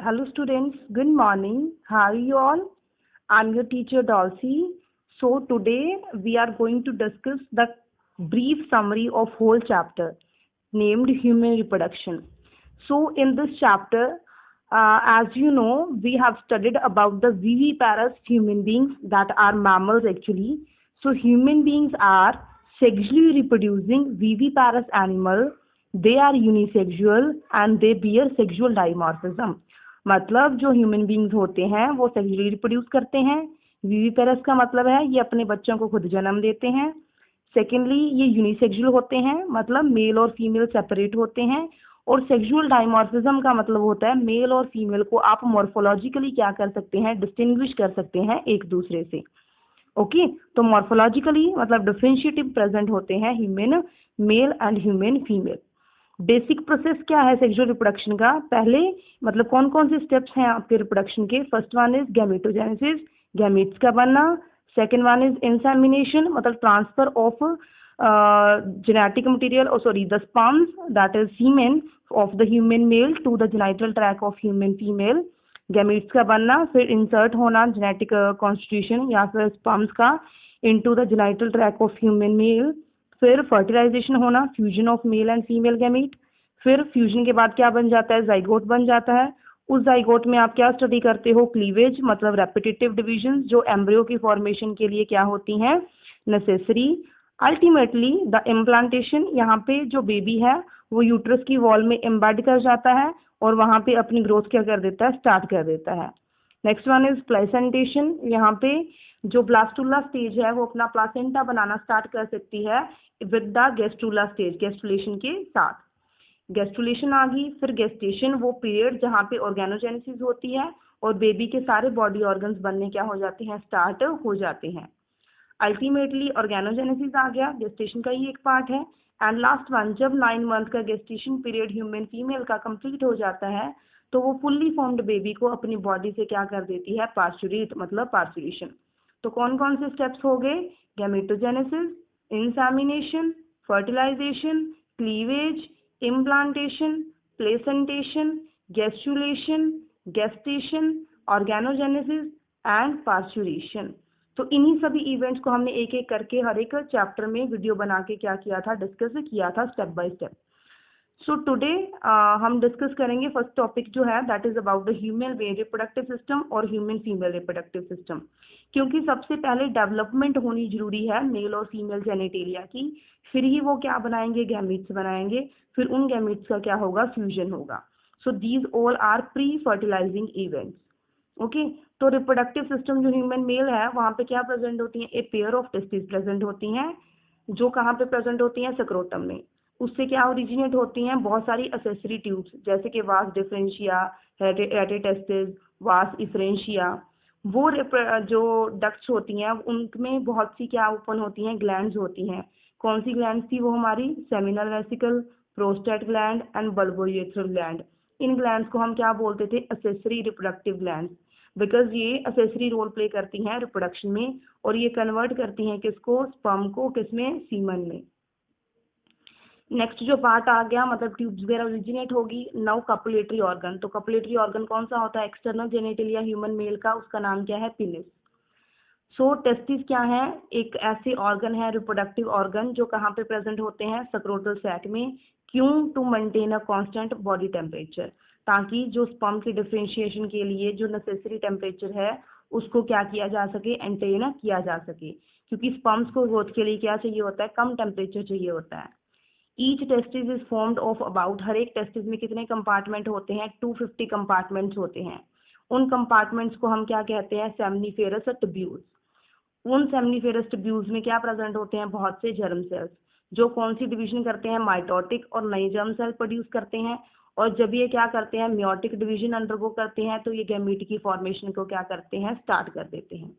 Hello students, good morning. How are you all? I'm your teacher Dulcie. So today we are going to discuss the brief summary of whole chapter named human reproduction. So in this chapter, as you know, we have studied about the viviparous human beings that are mammals actually. So human beings are sexually reproducing viviparous animal. They are unisexual and they bear sexual dimorphism. मतलब जो human beings होते हैं वो sexually reproduce करते हैं. Viviparous का मतलब है ये अपने बच्चों को खुद जन्म देते हैं. सेकेंडली ये यूनिसेक्सुअल होते हैं, मतलब मेल और फीमेल सेपरेट होते हैं. और सेक्सुअल डाइमॉर्फिज्म का मतलब होता है मेल और फीमेल को आप मॉर्फोलॉजिकली क्या कर सकते हैं, डिस्टिंग्विश कर सकते हैं एक दूसरे से. ओके, तो मॉर्फोलॉजिकली मतलब डिफरेंशिएटिव प्रेजेंट होते हैं human male and human female. Basic process क्या है सेक्सुअल रिप्रोडक्शन का? पहले मतलब कौन कौन से स्टेप्स हैं आपके रिप्रोडक्शन के? First one is gametogenesis, gametes का बनना. सेकेंड वन इज इंसेमिनेशन, मतलब transfer of genetic material, the sperms, that is semen of the human male to the genital tract of human female. Gametes का बनना, फिर insert होना genetic constitution या फिर sperms का into the genital track of human male. फिर fertilisation होना, fusion of male and female gamete. फिर फ्यूजन के बाद क्या बन जाता है? जाइगोट बन जाता है. उस जाइगोट में आप क्या स्टडी करते हो? क्लीवेज, मतलब रेपिटेटिव डिविजन जो एम्ब्रियो की फॉर्मेशन के लिए क्या होती हैं? नेसेसरी. अल्टीमेटली द इम्प्लांटेशन, यहाँ पे जो बेबी है वो यूट्रस की वॉल में एम्बेड कर जाता है और वहाँ पे अपनी ग्रोथ क्या कर देता है? स्टार्ट कर देता है. Next one is placentation. यहाँ पे जो ब्लास्टुला स्टेज है वो अपना प्लासेंटा बनाना स्टार्ट कर सकती है विद द गेस्टुला स्टेज, गेस्टुलेशन के साथ. गेस्टुलेशन आ गई. फिर गेस्टेशन, वो पीरियड जहाँ पे ऑर्गेनोजेनेसिस होती है और बेबी के सारे बॉडी ऑर्गन्स बनने क्या हो जाते हैं? स्टार्ट हो जाते हैं. अल्टीमेटली ऑर्गेनोजेनेसिस आ गया, गेस्टेशन का ही एक पार्ट है. एंड लास्ट वन, जब 9 मंथ का गेस्टेशन पीरियड ह्यूमन फीमेल का कंप्लीट हो जाता है तो वो फुल्ली फॉर्म्ड बेबी को अपनी बॉडी से क्या कर देती है? पार्चुरेट, मतलब पार्चुरेशन. तो कौन कौन से स्टेप्स हो गए? Gametogenesis, insemination, fertilisation, cleavage, implantation, placentation, gastrulation, gestation, organogenesis and parturition. तो इन्हीं सभी इवेंट्स को हमने एक एक करके हर एक चैप्टर में वीडियो बना के क्या किया था? डिस्कस किया था step by step. So today हम डिस्कस करेंगे फर्स्ट टॉपिक जो है that is about the human male reproductive system और ह्यूमन फीमेल रिप्रोडक्टिव सिस्टम. क्योंकि सबसे पहले डेवलपमेंट होनी जरूरी है मेल और फीमेल जेनेटेरिया की, फिर ही वो क्या बनाएंगे? गैमेट्स बनाएंगे. फिर उन गैमेट्स का क्या होगा? फ्यूजन होगा. So these all are pre fertilising events. Okay, तो रिप्रोडक्टिव सिस्टम जो ह्यूमन मेल है वहाँ पे क्या प्रेजेंट होती है? A pair of testis present होती हैं, जो कहाँ पे प्रेजेंट होती हैं? सक्रोटम में. उससे क्या ओरिजिनेट होती हैं? बहुत सारी असेसरी ट्यूब्स, जैसे कि वास डिफरेंशिया, हेटेटेस्टिस, वास इफरेंशिया. वो जो डक्ट्स होती हैं उनमें बहुत सी क्या ओपन होती हैं? ग्लैंड्स होती हैं. कौन सी ग्लैंड्स थी वो हमारी? Seminal vesicle, prostate gland and bulbourethral gland. In glands को हम क्या बोलते थे? असेसरी रिप्रोडक्टिव ग्लैंड्स, बिकॉज ये असेसरी रोल प्ले करती हैं रिप्रोडक्शन में और ये कन्वर्ट करती हैं किसको? स्पर्म को. किसमें? सीमन में. नेक्स्ट जो पार्ट आ गया मतलब ट्यूब्स वगैरह ओरिजिनेट होगी. Now copulatory organ. तो कपुलेटरी ऑर्गन कौन सा होता है? एक्सटर्नल जेनिटलिया ह्यूमन मेल का, उसका नाम क्या है? पेनिस. सो टेस्टिस क्या है? एक ऐसे ऑर्गन है, रिप्रोडक्टिव ऑर्गन, जो कहाँ पे प्रेजेंट होते हैं? सक्रोटल सैक में. क्यों? To maintain a constant body temperature, ताकि जो स्पर्म की डिफरेंशिएशन के लिए जो नेसेसरी टेम्परेचर है उसको क्या किया जा सके? एंटेन किया जा सके. क्योंकि स्पर्म्स को ग्रोथ के लिए क्या चाहिए होता है? कम टेम्परेचर चाहिए होता है. Each testis is formed of about, हर एक टेस्टिस में कितने कंपार्टमेंट होते हैं? 250 कंपार्टमेंट्स होते हैं. उन कंपार्टमेंट्स को हम क्या कहते हैं? Seminiferous tubules. उन सेमनीफेरस ट्यूब्यूल्स में क्या प्रेजेंट होते हैं? बहुत से जर्म सेल्स, जो कौन सी डिवीजन करते हैं? माइटोटिक और नई जर्म सेल प्रोड्यूस करते हैं. और जब ये क्या करते हैं? मियोटिक डिवीजन अंडरगो करते हैं तो ये गैमीट की फॉर्मेशन को क्या करते हैं? स्टार्ट कर देते हैं.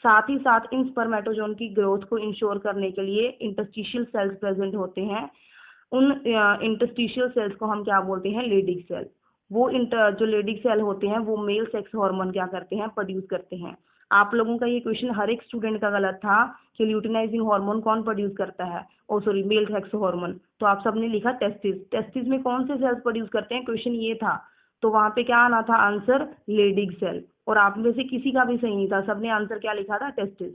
साथ ही साथ इन स्पर्मेटोजोन की ग्रोथ को इंश्योर करने के लिए इंटरस्टिशियल सेल्स प्रेजेंट होते हैं. उन इंटरस्टिशियल सेल्स को हम क्या बोलते हैं? Leydig cell. वो जो लेडिक सेल होते हैं वो मेल सेक्स हार्मोन क्या करते हैं? प्रोड्यूस करते हैं. आप लोगों का ये क्वेश्चन हर एक स्टूडेंट का गलत था कि ल्यूटिनाइजिंग हार्मोन कौन प्रोड्यूस करता है? Sorry, male sex hormone. तो आप सबने लिखा टेस्टिस. टेस्टिस में कौन से सेल्स प्रोड्यूस करते हैं? क्वेश्चन ये था. तो वहां पे क्या आना था आंसर, लेडिग सेल। और आप में से किसी का भी सही नहीं था, सबने आंसर क्या लिखा था, टेस्टिस।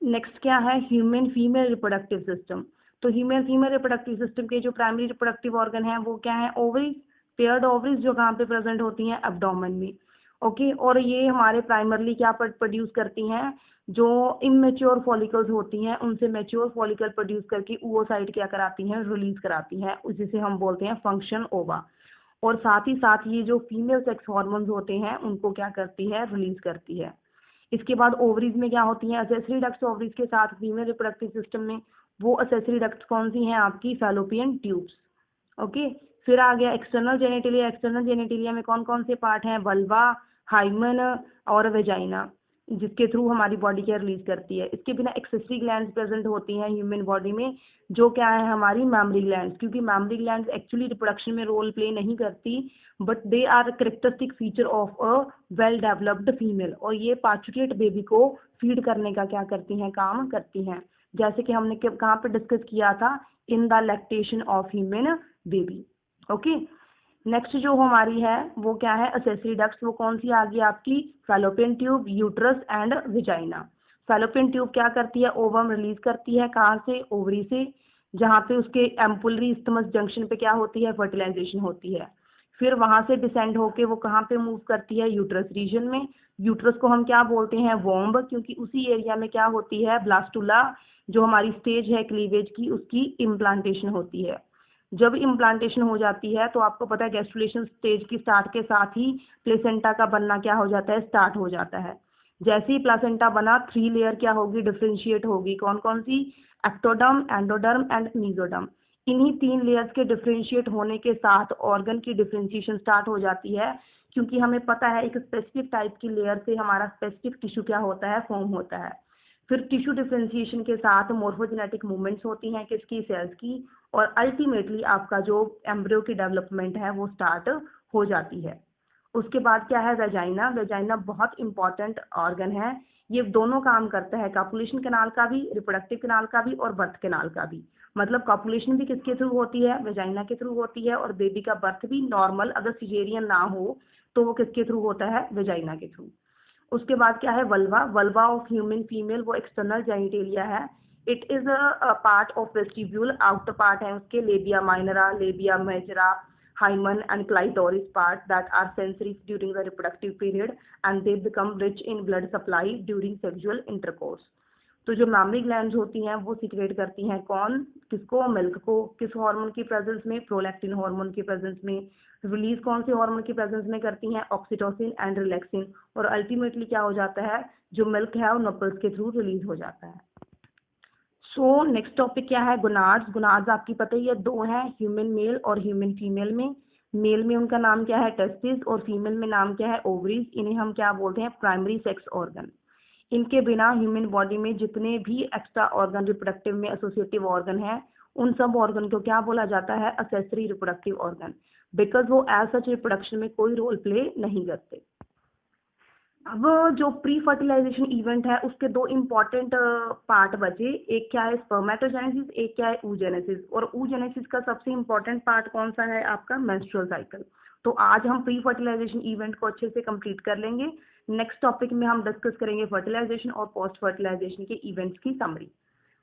नेक्स्ट क्या है, ह्यूमन फीमेल रिप्रोडक्टिव सिस्टम। तो ह्यूमन फीमेल रिप्रोडक्टिव सिस्टम के जो प्राइमरी रिप्रोडक्टिव ऑर्गन है वो क्या है, ओवरीज, पेयर्ड ओवरीज जो कहाँ पे प्रेजेंट होती हैं, एब्डोमेन में। ओके, और ये हमारे प्राइमरली क्या प्रोड्यूस करती हैं, जो इमेच्योर फॉलिकल्स होती हैं उनसे मैच्योर फॉलिकल प्रोड्यूस करके oocyte क्या कराती हैं, रिलीज कराती हैं, जिसे हम बोलते हैं फंक्शन ओवा। और साथ ही साथ ये जो फीमेल सेक्स हार्मोन्स होते हैं उनको क्या करती है, रिलीज करती है। इसके बाद ओवरीज में क्या होती हैं, असेसरी डक्ट्स ओवरीज के साथ फीमेल रिप्रोडक्टिव सिस्टम में। वो असेसरी डक्ट्स कौन सी हैं, आपकी फैलोपियन ट्यूब्स। ओके, फिर आ गया एक्सटर्नल जेनेटिलिया। एक्सटर्नल जेनेटिलिया में कौन कौन से पार्ट हैं, वल्वा, हाइमन और वेजाइना, जिसके थ्रू हमारी बॉडी क्या रिलीज करती है। इसके बिना एक्सेसरी ग्लैंड्स प्रेजेंट होती हैं ह्यूमन बॉडी में, जो क्या है हमारी मैमरी ग्लैंड्स, क्योंकि मैमरी ग्लैंड्स एक्चुअली रिप्रोडक्शन में रोल प्ले नहीं करती, but they are characteristic feature of a well developed female. और ये पार्चुरेट बेबी को फीड करने का क्या करती हैं, काम करती हैं, जैसे कि हमने कहाँ पे डिस्कस किया था, in the lactation of human baby. Okay, next जो हमारी है वो क्या है, असेसरी डक्ट्स। वो कौन सी आ गई आपकी, fallopian tube, uterus and vagina. Fallopian tube क्या करती है, ओवम रिलीज करती है, कहाँ से, ओवरी से, जहाँ पे उसके एम्पुलरी इस्थमस जंक्शन पे क्या होती है, फर्टिलाइजेशन होती है। फिर वहां से डिसेंड होके वो कहाँ पे मूव करती है, यूट्रस रीजन में। यूट्रस को हम क्या बोलते हैं, वोम्ब, क्योंकि उसी एरिया में क्या होती है, ब्लास्टुला, जो हमारी स्टेज है क्लीवेज की, उसकी इम्प्लांटेशन होती है। जब इम्प्लांटेशन हो जाती है तो आपको पता है गैस्ट्रुलेशन स्टेज की स्टार्ट के साथ ही प्लेसेंटा का बनना क्या हो जाता है, स्टार्ट हो जाता है। जैसे ही प्लासेंटा बना, 3 लेयर क्या होगी, डिफ्रेंशिएट होगी। कौन कौन सी, एक्टोडर्म, एंडोडर्म एंड मीजोडर्म। इन्हीं 3 लेयर्स के डिफ्रेंशिएट होने के साथ ऑर्गन की डिफ्रेंशिएशन स्टार्ट हो जाती है, क्योंकि हमें पता है एक स्पेसिफिक टाइप की लेयर से हमारा स्पेसिफिक टिश्यू क्या होता है, फॉर्म होता है। फिर टिश्यू डिफ्रेंशिएशन के साथ मोर्फोजेनेटिक मूवमेंट्स होती हैं, किसकी, सेल्स की। और अल्टीमेटली आपका जो एम्ब्रियो की डेवलपमेंट है वो स्टार्ट हो जाती है। उसके बाद क्या है, वेजाइना। वेजाइना बहुत इंपॉर्टेंट ऑर्गन है, ये दोनों काम करता है, कॉपुलेशन कैनाल का भी, रिप्रोडक्टिव कैनाल का भी, और बर्थ कैनाल का भी। मतलब कॉपुलेशन भी किसके थ्रू होती है, वेजाइना के थ्रू होती है, और बेबी का बर्थ भी नॉर्मल, अगर सिजेरियन ना हो तो वो किसके थ्रू होता है, वेजाइना के थ्रू। उसके बाद क्या है, vulva. Vulva of human female, वो एक्सटर्नल जेनिटेलिया है। It is a part of vestibule, outer part है उसके, लेबिया minora, लेबिया majora, hymen and clitoris part that are sensitive during the reproductive period and they become rich in blood supply during sexual intercourse. तो जो memory glands होती हैं वो secrete करती हैं कौन, किसको, मिल्क को। किस हार्मोन की प्रेजेंस में, प्रोलैक्टिन हार्मोन की प्रेजेंस में। रिलीज कौन से हार्मोन की प्रेजेंस में करती हैं, ऑक्सीटोसिन एंड रिलैक्सिन। और अल्टीमेटली क्या हो जाता है, जो मिल्क है वो नपल्स के थ्रू रिलीज हो जाता है। सो नेक्स्ट टॉपिक क्या है, गोनाड्स। गोनाड्स आपकी पता ही है, दो हैं, ह्यूमन मेल और ह्यूमन फीमेल में। मेल में उनका नाम क्या है, टेस्टिस, और फीमेल में नाम क्या है, ओवरीज। इन्हें हम क्या बोलते हैं, प्राइमरी सेक्स ऑर्गन। इनके बिना ह्यूमन बॉडी में जितने भी एक्स्ट्रा ऑर्गन रिप्रोडक्टिव में एसोसिएटिव ऑर्गन है, उन सब ऑर्गन को क्या बोला जाता है, असेसरी रिप्रोडक्टिव ऑर्गन, बिकॉज वो एज सच रिप्रोडक्शन में कोई रोल प्ले नहीं करते। अब जो प्री फर्टिलाइजेशन इवेंट है उसके दो इम्पॉर्टेंट पार्ट बचे, एक क्या है स्पर्मेटोजेनेसिस, एक क्या है oogenesis। और oogenesis का सबसे इम्पोर्टेंट पार्ट कौन सा है, आपका मेंस्ट्रुअल साइकिल। तो आज हम प्री फर्टिलाइजेशन इवेंट को अच्छे से कंप्लीट कर लेंगे। नेक्स्ट टॉपिक में हम डिस्कस करेंगे फर्टिलाइजेशन और पोस्ट फर्टिलाइजेशन के इवेंट्स की समरी।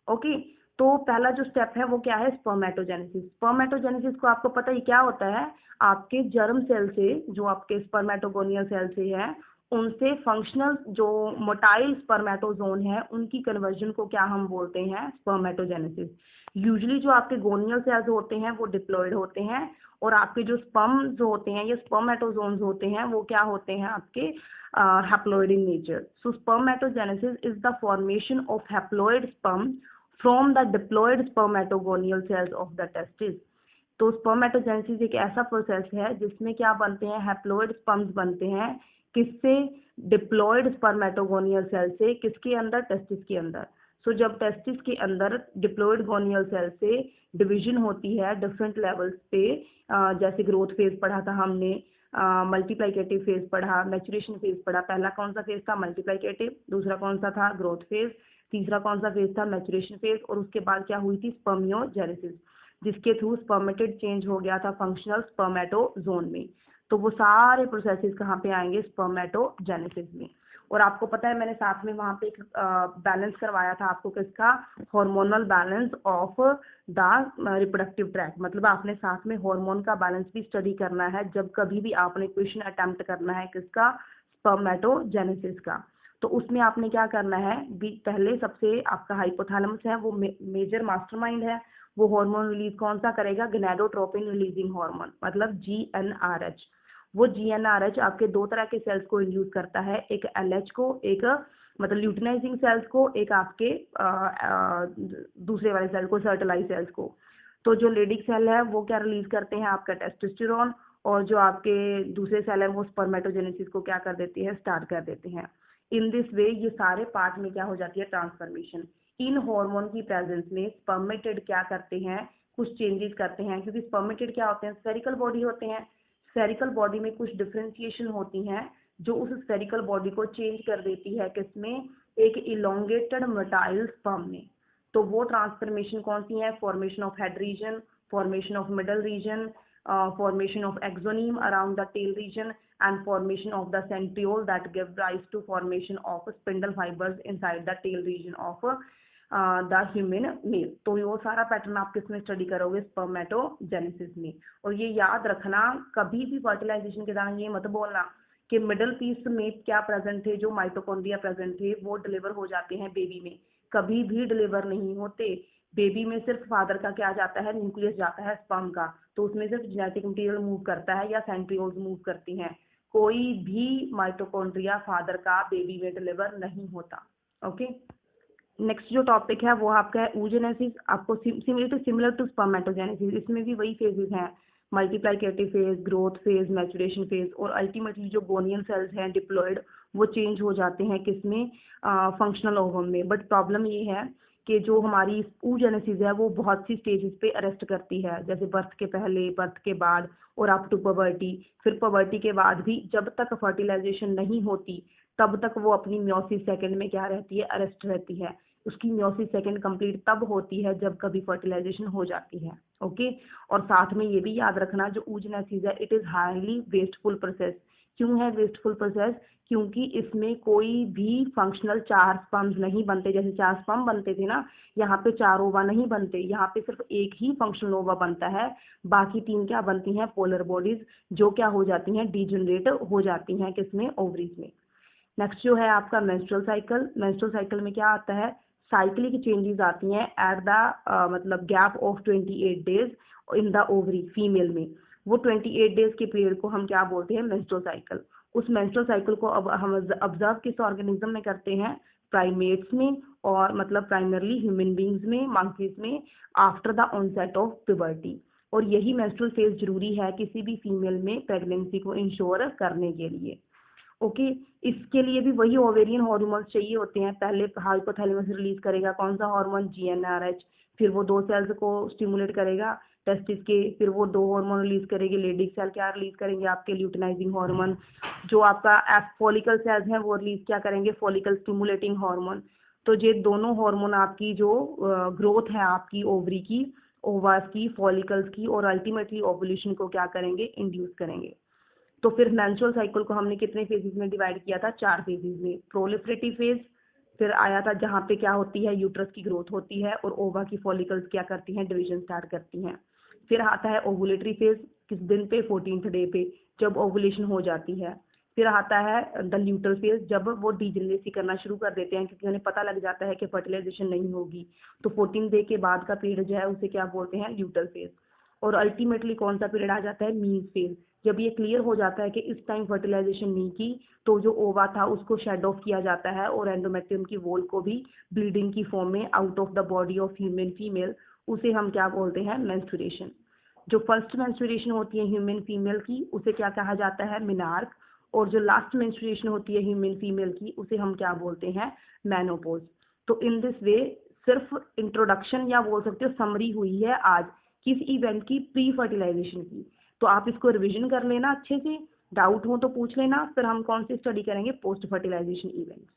ओके, तो पहला जो स्टेप है वो क्या है, स्पर्मेटोजेनेसिस। स्पर्मेटोजेनेसिस को आपको पता ही क्या होता है, आपके जर्म सेल से, जो आपके स्पर्मेटोगोनियल सेल से है, उनसे फंक्शनल जो मोटाइल स्पर्मेटोजोन है उनकी कन्वर्जन को क्या हम बोलते हैं, स्पर्मेटोजेनेसिस। यूजुअली जो आपके गोनियल सेल्स होते हैं वो डिप्लॉयड होते हैं, और आपके जो स्पर्म जो होते हैं या स्पर्मेटोजोन्स होते हैं वो क्या होते हैं, आपके haploid in nature. So spermatogenesis is the formation of haploid sperm from the diploid spermatogonial cells of the testis. तो स्पर्मेटोजेनेसिस एक ऐसा प्रोसेस है जिसमें क्या बनते हैं, हैप्लॉइड स्पर्म्स बनते हैं, किससे, डिप्लॉयड स्पर्मेटोगोनियल सेल से, किसके अंदर, टेस्टिस के अंदर। सो जब टेस्टिस के अंदर डिप्लॉयड गोनियल सेल से डिवीजन होती है डिफरेंट लेवल्स पे, जैसे ग्रोथ फेज पढ़ा था हमने, मल्टीप्लाइकेटिव फेज पढ़ा, मैचुरेशन फेज पढ़ा। पहला कौन सा फेज था, मल्टीप्लाइकेटिव, दूसरा कौन सा था, ग्रोथ फेज, तीसरा कौन सा फेज था, मैचुरेशन फेज, और उसके बाद क्या हुई थी, स्पर्मियोजेनेसिस। जिसके थ्रू स्पर्मेटिड चेंज हो गया था फंक्शनल स्पर्मेटोजोन में। तो वो सारे प्रोसेसेस कहाँ पे आएंगे, स्पर्मेटोजेनेसिस में। और आपको पता है मैंने साथ में वहाँ पे एक बैलेंस करवाया था आपको किसका, hormonal balance of the reproductive tract. मतलब आपने साथ में हार्मोन का बैलेंस भी स्टडी करना है जब कभी भी आपने क्वेश्चन अटेम्प्ट करना है किसका, स्पर्मेटोजेनेसिस का। तो उसमें आपने क्या करना है, पहले सबसे आपका हाइपोथैलेमस है वो मेजर मास्टरमाइंड है। वो हार्मोन रिलीज कौन सा करेगा, गनेडोट्रोपिन रिलीजिंग हार्मोन, मतलब GnRH। वो GnRH आपके दो तरह के सेल्स को इंड्यूस करता है, एक LH को, एक मतलब ल्यूटिनाइजिंग सेल्स को, एक आपके दूसरे वाले सेल को, सर्टलाइज सेल्स को। तो जो लेडिक सेल है वो क्या रिलीज करते हैं, आपका टेस्टोस्टेरोन, और जो आपके दूसरे सेल है वो स्पर्मेटोजेनेसिस को क्या कर देती है, स्टार्ट कर देते हैं। इन दिस वे ये सारे पार्ट में क्या हो जाती है, ट्रांसफॉर्मेशन। इन हार्मोन की प्रेजेंस में स्पर्मेटिड क्या करते हैं, कुछ चेंजेस करते हैं, क्योंकि स्पर्मेटिड क्या होते हैं, स्फेरिकल बॉडी होते हैं। स्फेरिकल बॉडी में कुछ डिफरेंशिएशन होती हैं जो उस स्फेरिकल बॉडी को चेंज कर देती है किसमें, एक इलोंगेटेड मोटाइल स्पर्म में। तो वो ट्रांसफॉर्मेशन कौन सी है, formation of head region, formation of middle region, formation of axoneme around the tail region, and formation of the centriole that give rise to formation of spindle fibers inside the tail region of the human male. तो वो सारा pattern आप किसमें study करोगे, spermatogenesis में। और ये याद रखना, कभी भी फर्टिलाइजेशन के दौरान ये मत बोलना कि मिडल पीस में क्या प्रेजेंट थे, जो माइटोकॉन्ड्रिया प्रेजेंट थे वो डिलीवर हो जाते हैं बेबी में, कभी भी डिलीवर नहीं होते। बेबी में सिर्फ फादर का क्या जाता है, न्यूक्लियस जाता है स्पर्म का, तो उसमें सिर्फ जेनेटिक मटेरियल मूव करता है या सेंट्रियोल्स मूव करती हैं, कोई भी माइटोकॉन्ड्रिया फादर का बेबी में डिलीवर नहीं होता। ओके, नेक्स्ट जो टॉपिक है वो आपका है oogenesis। आपको सिमिलर टू स्पर्मेटोजेनेसिस, इसमें भी वही फेजेस हैं, multiplicative phase, growth phase, maturation phase, और अल्टीमेटली जो गोनियल सेल्स हैं डिप्लॉयड वो चेंज हो जाते हैं किसमें, फंक्शनल ओवम में। बट प्रॉब्लम ये है कि जो हमारी oogenesis है वो बहुत सी स्टेजेस पे अरेस्ट करती है, जैसे बर्थ के पहले, बर्थ के बाद, और अप टू पबर्टी। फिर पबर्टी के बाद भी जब तक फर्टिलाइजेशन नहीं होती तब तक वो अपनी म्योसिस सेकंड में क्या रहती है, अरेस्ट रहती है। उसकी म्योसिस सेकंड कंप्लीट तब होती है जब कभी फर्टिलाइजेशन हो जाती है। ओके, और साथ में ये भी याद रखना जो oogenesis है it is highly wasteful process. क्यों है वेस्टफुल प्रोसेस, क्योंकि इसमें कोई भी फंक्शनल 4 स्पर्म्स नहीं बनते, जैसे 4 स्पर्म बनते थे ना, यहाँ पे 4 ओवा नहीं बनते, यहाँ पे सिर्फ एक ही फंक्शनल ओवा बनता है, बाकी 3 क्या बनती हैं, पोलर बॉडीज, जो क्या हो जाती हैं, डीजनरेट हो जाती हैं किसमें, ओवरीज में। नेक्स्ट जो है आपका मेंस्ट्रुअल साइकिल। मेंस्ट्रुअल साइकिल में क्या आता है, साइक्लिक चेंजेस आती हैं एट द मतलब gap of 28 days in the ovary female में। वो 28 डेज के पीरियड को हम क्या बोलते हैं, मेंस्ट्रुअल साइकिल। उस मेंस्ट्रुअल साइकिल को अब हम ऑब्जर्व किस ऑर्गेनिज्म में करते हैं, प्राइमेट्स में, और मतलब प्राइमरली ह्यूमन बींग्स में, मंकीज में, after the onset of puberty. और यही मेंस्ट्रुअल फेज जरूरी है किसी भी फीमेल में प्रेगनेंसी को इंश्योर करने के लिए। ओके, इसके लिए भी वही ओवेरियन हार्मोन्स चाहिए होते हैं। पहले हाइपोथैलेमस रिलीज करेगा कौन सा हार्मोन, GnRH, फिर वो 2 सेल्स को स्टिमुलेट करेगा टेस्टिस के, फिर वो 2 हार्मोन रिलीज करेगी लेडिक सेल, क्या रिलीज करेंगे आपके ल्यूटिनाइजिंग हार्मोन। जो आपका फॉलिकल सेल्स हैं वो रिलीज क्या करेंगे, फॉलिकल स्टिमुलेटिंग हार्मोन। तो ये दोनों हार्मोन आपकी जो ग्रोथ है आपकी ओवरी की, ओवास की, फॉलिकल्स की, और अल्टीमेटली ओवुलेशन को क्या करेंगे, इंड्यूस करेंगे। तो फिर मेंस्ट्रुअल साइकिल को हमने कितने फेजेस में डिवाइड किया था, 4 फेजेस में। प्रोलिफरेटिव फेज फिर आया था जहाँ पे क्या होती है, यूट्रस की ग्रोथ होती है और ओवा की फॉलिकल्स क्या करती हैं, डिवीजन स्टार्ट करती हैं। फिर आता है ओवुलेटरी फेज, किस दिन पे, 14th डे पे, जब ओवुलेशन हो जाती है। फिर आता है द ल्यूटल फेज, जब वो डीजनरेसी करना शुरू कर देते हैं क्योंकि उन्हें पता लग जाता है कि फर्टिलाइजेशन नहीं होगी। तो 14 डे के बाद का पीरियड जो है उसे क्या बोलते हैं, ल्यूटल फेज। और अल्टीमेटली कौन सा पीरियड आ जाता है, मीन फेज। जब ये क्लियर हो जाता है कि इस टाइम फर्टिलाइजेशन नहीं की तो जो ओवा था उसको शेड ऑफ किया जाता है और एंडोमेट्रियम की वॉल को भी ब्लीडिंग की फॉर्म में out of the body of human female, उसे हम क्या बोलते हैं, मेंस्ट्रुएशन। जो फर्स्ट मेंस्ट्रुएशन होती है ह्यूमन फीमेल की उसे क्या कहा जाता है, मेनार्क। और जो लास्ट मेंस्ट्रुएशन होती है ह्यूमन फीमेल की उसे हम क्या बोलते हैं, मेनोपॉज। तो इन दिस वे सिर्फ इंट्रोडक्शन या बोल सकते हो समरी हुई है आज किस इवेंट की, प्री फर्टिलाइजेशन की। तो आप इसको रिवीजन कर लेना अच्छे से, डाउट हो तो पूछ लेना। फिर हम कौन सी स्टडी करेंगे, पोस्ट फर्टिलाइजेशन इवेंट्स।